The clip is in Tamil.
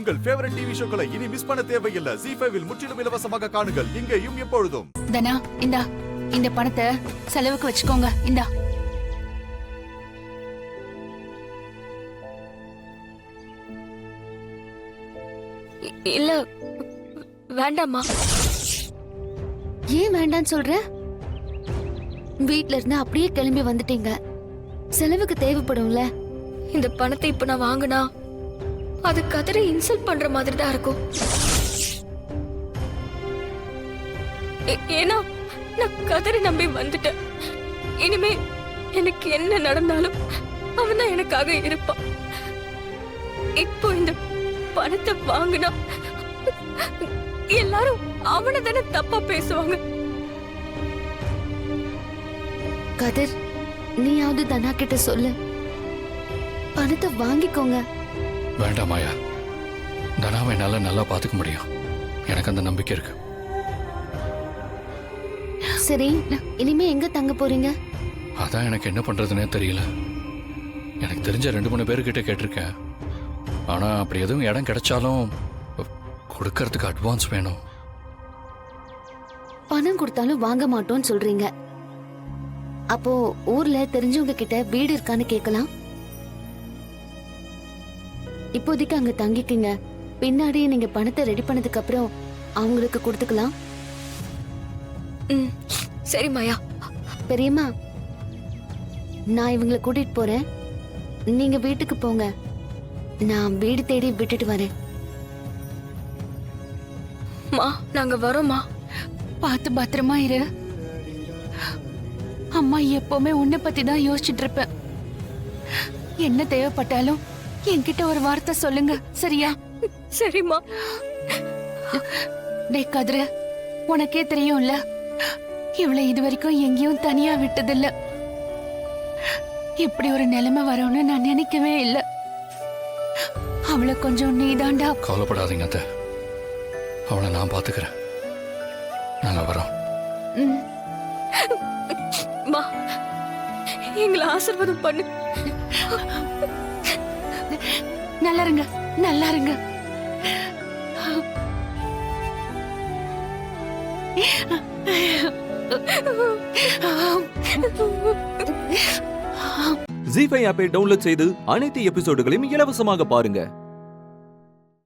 உங்கள் ஃபேவரட் டிவி ஷோக்களை இனி மிஸ் பண்ண தேவையில்லை. ZEE5 இல் முற்றிலும் இலவசமாக காணுங்கள், இங்கேயும் எப்பொழுதும். தனா, இந்த பணத்தை செலவுக்கு வச்சுக்கோங்க. இந்தா. இல்ல வேண்டாமா. ஏன் வேண்டான்னு சொல்ற? வீட்ல இருந்து அப்படியே கிளம்பி வந்துட்டீங்க, செலவுக்கு தேவைப்படும்ல. இந்த பணத்தை இப்ப நான் வாங்கினா அது கதிரை இன்சல்ட் பண்ற மாதிரி தான் இருக்கும். ஏன்னா நான் கதிரை நம்பி வந்துட்டேன். இனிமே எனக்கு என்ன நடந்தாலும் அவன் தான் எனக்காக இருப்பான். இப்போ இந்த பணத்தை வாங்கினா எல்லாரும் அவனை தானே தப்பா பேசுவாங்க. கதிர், நீயாவது தனா கிட்ட சொல்லு, பணத்தை வாங்கிக்கோங்க. வேண்டாம் மாயா, தனாவை என்னால நல்லா பாத்துக்க முடியும். எனக்கு அந்த நம்பிக்கை இருக்கு. சரி, இனிமே எங்க தங்க போறீங்க? அதான் எனக்கு என்ன பண்றதுன்னே தெரியல. எனக்கு தெரிஞ்ச 2-3 பேர்கிட்ட கேட்டிருக்கேன். ஆனா அப்படி எதுவும் இடம் கிடைச்சாலும் கொடுக்கறதுக்கு அட்வான்ஸ் வேணும். பணம் கொடுத்தாலும் வாங்க மாட்டோம்னு சொல்றீங்க. அப்போ ஊர்ல தெரிஞ்சவங்க கிட்ட வீடு இருக்கான்னு கேட்கலாம். இப்போதைக்கு அங்க தங்கிக்கங்க. பின்னாடி நீங்க பணத்தை ரெடி பண்ணதுக்கு அப்புறம் அவங்களுக்கு கொடுத்துக்கலாம். சரி மாயா. பெரியம்மா, நான் இவங்களை கூட்டிட்டு போறேன். நீங்க வீட்டுக்கு போங்க, நான் வீடு தேடி விட்டுட்டு வரேன். மா, நாங்க வரோமா. பார்த்து பத்திரமா இரு. அம்மா எப்பவுமே உன்னை பத்தி தான் யோசிச்சுட்டு இருப்பேன். என்ன தேவைப்பட்டாலும் என்கிட்ட ஒரு வார்த்தை சொல்லுங்க, சரியா? சரிம்மா. டேய் கதிர, உனக்கே தெரியும்ல, இவளை இது வரைக்கும் எங்கேயும் தனியா விட்டதில்ல. இப்படி ஒரு நிலைமை வரும்னு நான் நினைக்கவே இல்லை. அவளை கொஞ்சம் நீதாண்டா. கவலைப்படாதீங்க அத்தை, அவளை நான் பாத்துக்கிறேன். நாங்க வரோம். மா, எங்களை ஆசீர்வாதம் பண்ணு. நல்லா இருங்க, நல்லா இருங்க. ZEE5 ஆப்பை டவுன்லோட் செய்து அனைத்து எபிசோடுகளையும் இலவசமாக பாருங்க.